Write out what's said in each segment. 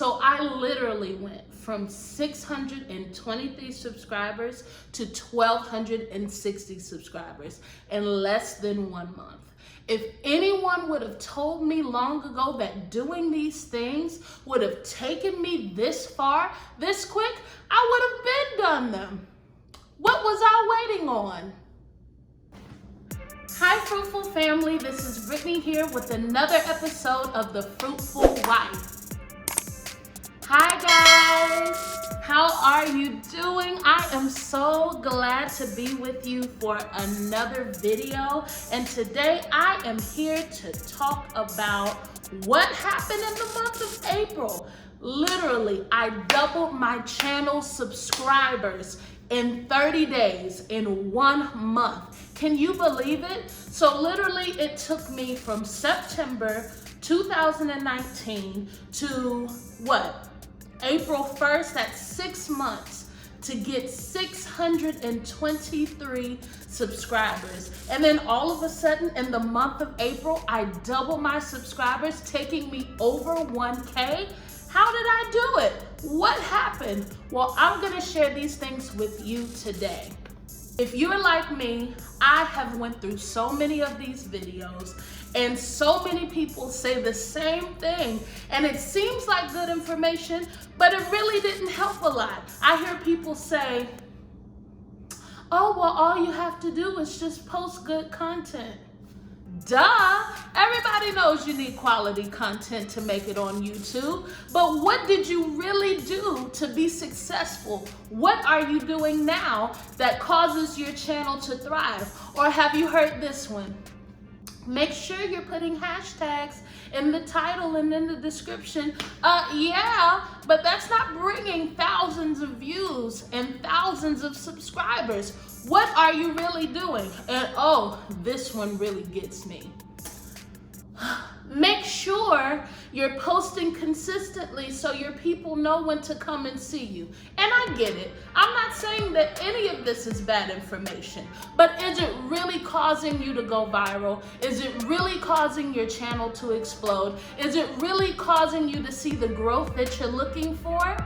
So I literally went from 623 subscribers to 1,260 subscribers in less than 1 month. If anyone would have told me long ago that doing these things would have taken me this far, this quick, I would have been done them. What was I waiting on? Hi, Fruitful family. This is Brittany here with another episode of The Fruitful Wife. Hi guys, how are you doing? I am so glad to be with you for another video, and today I am here to talk about what happened in the month of April. Literally, I doubled my channel subscribers in 30 days, in 1 month. Can you believe it? So literally it took me from September 2019 to what? April 1st, that's 6 months to get 623 subscribers. And then all of a sudden in the month of April, I doubled my subscribers, taking me over 1K. How did I do it? What happened? Well, I'm gonna share these things with you today. If you're like me, I have went through so many of these videos and so many people say the same thing, and it seems like good information, but it really didn't help a lot. I hear people say, oh, well, all you have to do is just post good content. Duh, everybody knows you need quality content to make it on YouTube, but what did you really do to be successful? What are you doing now that causes your channel to thrive? Or have you heard this one? Make sure you're putting hashtags in the title and in the description. Yeah, but that's not bringing thousands of views and thousands of subscribers. What are you really doing? And oh, this one really gets me. Make sure you're posting consistently so your people know when to come and see you. And I get it. I'm not saying that any of this is bad information, but is it really causing you to go viral? Is it really causing your channel to explode? Is it really causing you to see the growth that you're looking for?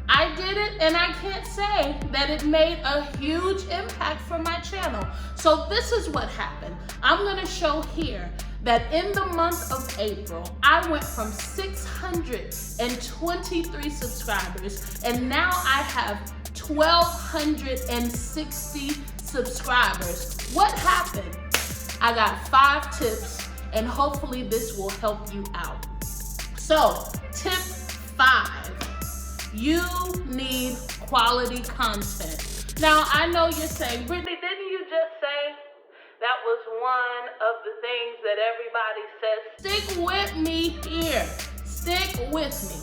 I did it, and I can't say that it made a huge impact for my channel. So this is what happened. I'm gonna show here that in the month of April, I went from 623 subscribers, and now I have 1,260 subscribers. What happened? I got 5 tips, and hopefully this will help you out. So, tip 5. You need quality content. Now, I know you're saying, Brittany, didn't you just say that was one of the things that everybody says? Stick with me here. Stick with me.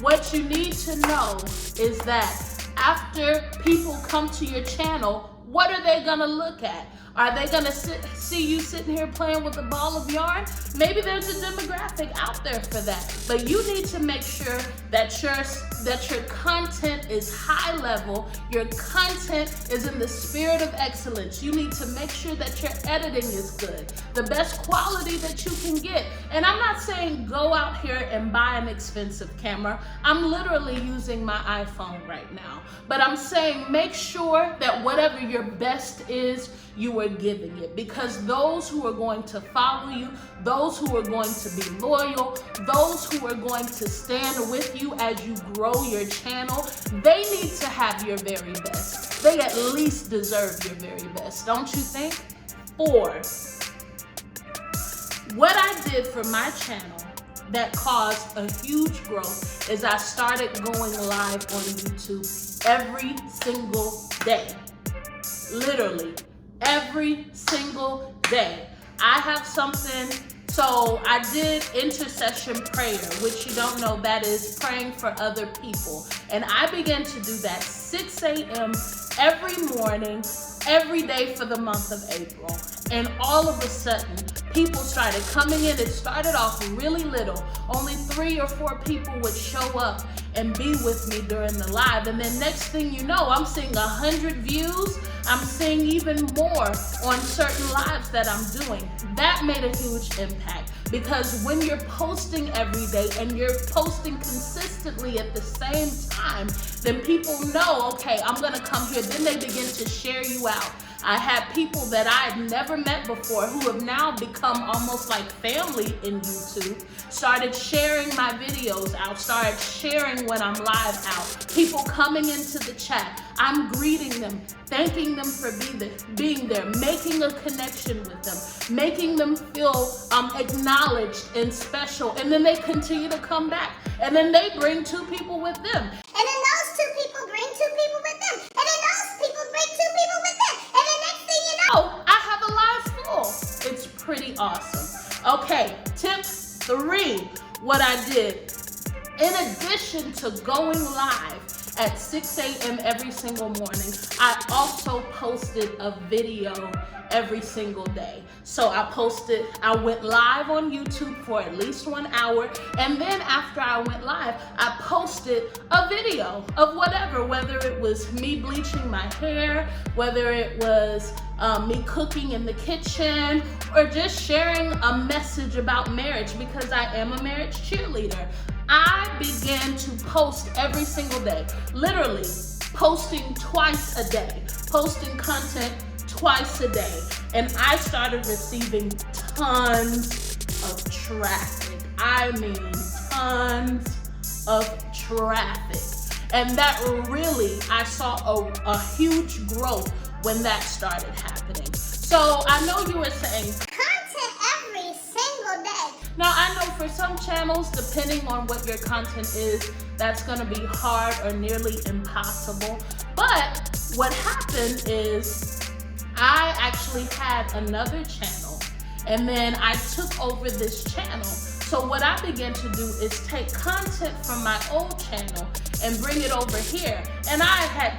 What you need to know is that after people come to your channel, what are they gonna look at? Are they gonna see you sitting here playing with a ball of yarn? Maybe there's a demographic out there for that, but you need to make sure that your content is high level, your content is in the spirit of excellence. You need to make sure that your editing is good, the best quality that you can get. And I'm not saying go out here and buy an expensive camera. I'm literally using my iPhone right now. But I'm saying make sure that whatever your best is, you are giving it, because those who are going to follow you, those who are going to be loyal, those who are going to stand with you as you grow your channel, they need to have your very best. They at least deserve your very best, don't you think? 4. What I did for my channel that caused a huge growth is I started going live on YouTube every single day. Literally. Every single day. I have something, so I did intercession prayer, which you don't know, that is praying for other people. And I began to do that 6 a.m. every morning, every day for the month of April. And all of a sudden, people started coming in. It started off really little. Only 3 or 4 people would show up and be with me during the live. And then next thing you know, I'm seeing 100 views. I'm seeing even more on certain lives that I'm doing. That made a huge impact. because when you're posting every day and you're posting consistently at the same time, then people know, okay, I'm gonna come here. Then they begin to share you out. I had people that I had never met before who have now become almost like family in YouTube, started sharing my videos out, started sharing when I'm live out. People coming into the chat, I'm greeting them, thanking them for being there, making a connection with them, making them feel acknowledged and special. And then they continue to come back. And then they bring 2 people with them. And then those 2 people bring 2 people with them. And then those people bring 2 people with them. And then next thing you know, I have a live full. It's pretty awesome. Okay, tip 3, what I did. In addition to going live at 6 a.m. every single morning, I also posted a video every single day. So I went live on YouTube for at least 1 hour, and then after I went live, I posted a video of whatever, whether it was me bleaching my hair, whether it was me cooking in the kitchen, or just sharing a message about marriage, because I am a marriage cheerleader. I began to post every single day, literally posting twice a day, posting content twice a day. And I started receiving tons of traffic. I mean, tons of traffic. And that really, I saw a huge growth when that started happening. So I know you were saying content every single day. Now, I know for some channels, depending on what your content is, that's gonna be hard or nearly impossible. But what happened is I actually had another channel, and then I took over this channel. So what I began to do is take content from my old channel and bring it over here. And I had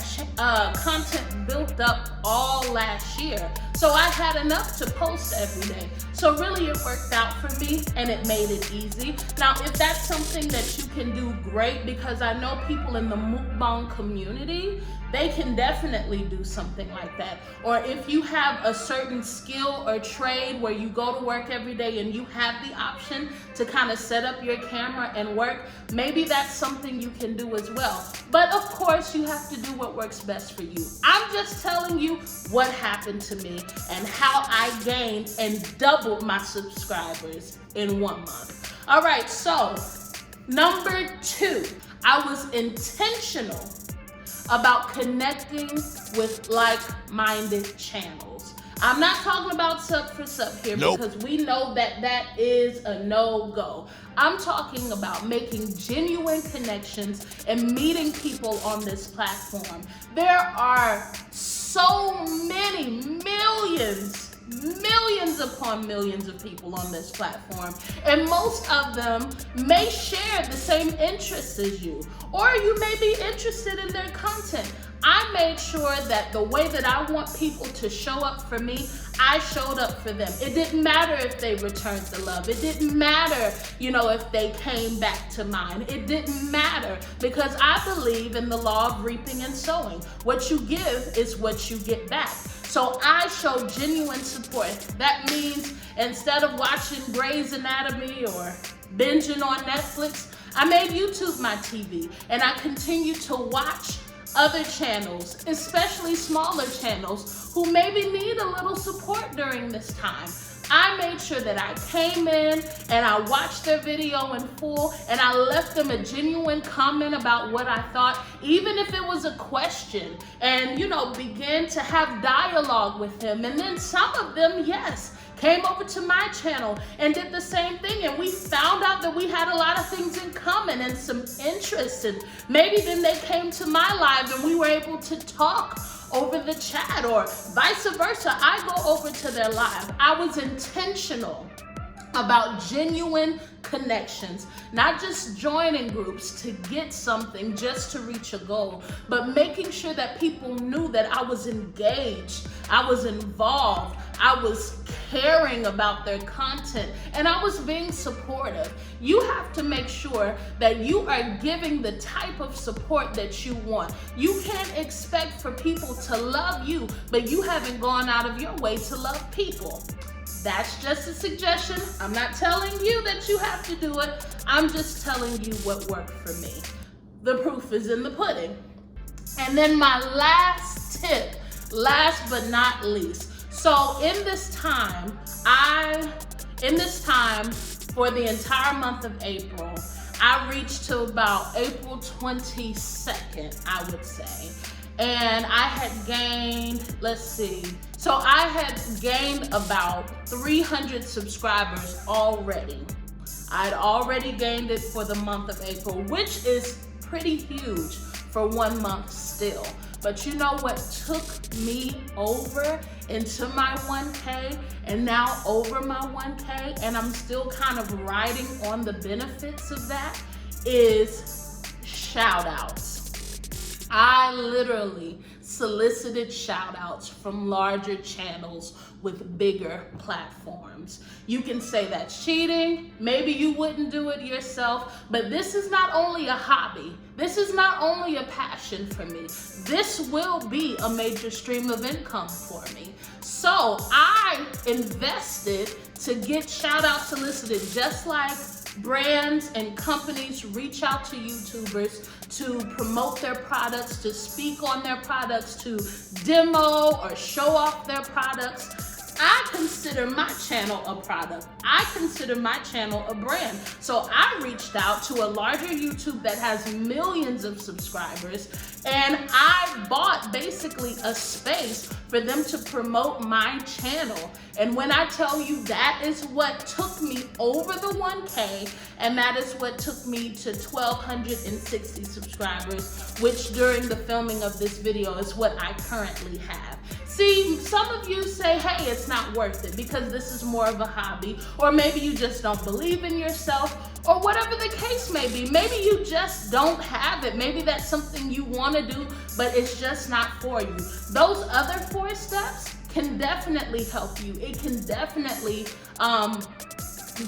content built up all last year. So I had enough to post every day. So really it worked out for me, and it made it easy. Now, if that's something that you can do, great, because I know people in the mukbang community, they can definitely do something like that. Or if you have a certain skill or trade where you go to work every day and you have the option to kind of set up your camera and work, maybe that's something you can do as well. But of course, you have to do what works best for you. I'm just telling you what happened to me and how I gained and doubled my subscribers in 1 month. All right, so number 2, I was intentional about connecting with like-minded channels. I'm not talking about sub for sub here, because we know that that is a no-go. I'm talking about making genuine connections and meeting people on this platform. There are so many millions upon millions of people on this platform, and most of them may share the same interests as you, or you may be interested in their content. I made sure that the way that I want people to show up for me, I showed up for them. It didn't matter if they returned the love. It didn't matter, if they came back to mine. It didn't matter, because I believe in the law of reaping and sowing. What you give is what you get back. So I show genuine support. That means instead of watching Grey's Anatomy or binging on Netflix, I made YouTube my TV, and I continue to watch other channels, especially smaller channels, who maybe need a little support during this time. I made sure that I came in and I watched their video in full, and I left them a genuine comment about what I thought, even if it was a question, and begin to have dialogue with them. And then some of them, yes, came over to my channel and did the same thing, and we found out that we had a lot of things in common and some interests, and maybe then they came to my live and we were able to talk over the chat, or vice versa. I go over to their live. I was intentional about genuine connections, not just joining groups to get something just to reach a goal, but making sure that people knew that I was engaged, I was involved, I was caring about their content, and I was being supportive. You have to make sure that you are giving the type of support that you want. You can't expect for people to love you, but you haven't gone out of your way to love people. That's just a suggestion. I'm not telling you that you have to do it. I'm just telling you what worked for me. The proof is in the pudding. And then my last tip, last but not least. So in this time for the entire month of April, I reached to about April 22nd, I would say. And I had gained, I had gained about 300 subscribers already. I'd already gained it for the month of April, which is pretty huge for 1 month still. But you know what took me over into my 1K and now over my 1K, and I'm still kind of riding on the benefits of that, is shout outs. I literally solicited shout outs from larger channels with bigger platforms. You can say that's cheating. Maybe you wouldn't do it yourself, but this is not only a hobby. This is not only a passion for me. This will be a major stream of income for me. So I invested to get shout outs solicited, just like brands and companies reach out to YouTubers to promote their products, to speak on their products, to demo or show off their products. I consider my channel a product. I consider my channel a brand. So I reached out to a larger YouTube that has millions of subscribers, and I bought basically a space for them to promote my channel. And when I tell you that is what took me over the 1K, and that is what took me to 1,260 subscribers, which during the filming of this video is what I currently have. See, some of you say, hey, it's not worth it because this is more of a hobby, or maybe you just don't believe in yourself, or whatever the case may be. Maybe you just don't have it. Maybe that's something you want to do, but it's just not for you. Those other 4 steps can definitely help you. It can definitely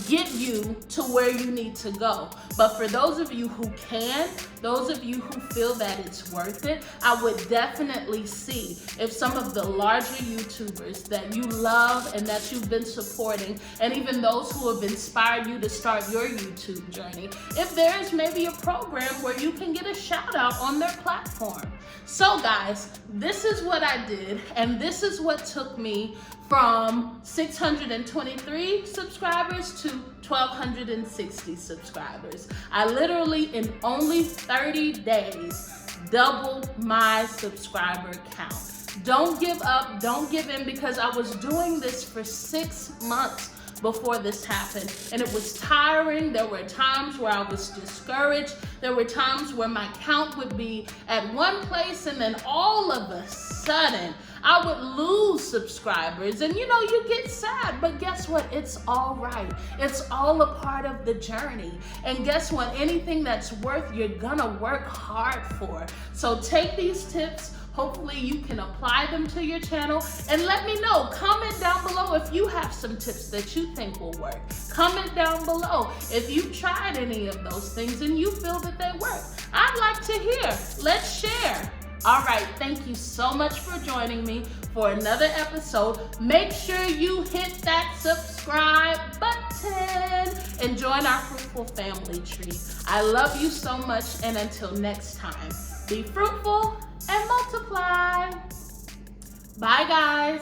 get you to where you need to go. But for those of you who can, those of you who feel that it's worth it, I would definitely see if some of the larger YouTubers that you love and that you've been supporting, and even those who have inspired you to start your YouTube journey, if there is maybe a program where you can get a shout out on their platform. So guys, this is what I did, and this is what took me from 623 subscribers to 1,260 subscribers. I literally, in only 30 days, doubled my subscriber count. Don't give up, don't give in, because I was doing this for 6 months before this happened, and it was tiring. There were times where I was discouraged. There were times where my count would be at one place, and then all of a sudden I would lose subscribers, and you know, you get sad, but guess what? It's all right. It's all a part of the journey. And guess what? Anything that's worth, you're gonna work hard for. So take these tips. Hopefully you can apply them to your channel, and let me know. Comment down below if you have some tips that you think will work. Comment down below if you've tried any of those things and you feel that they work. I'd like to hear. Let's share. All right, thank you so much for joining me for another episode. Make sure you hit that subscribe button and join our fruitful family tree. I love you so much, and until next time, be fruitful and multiply. Bye, guys.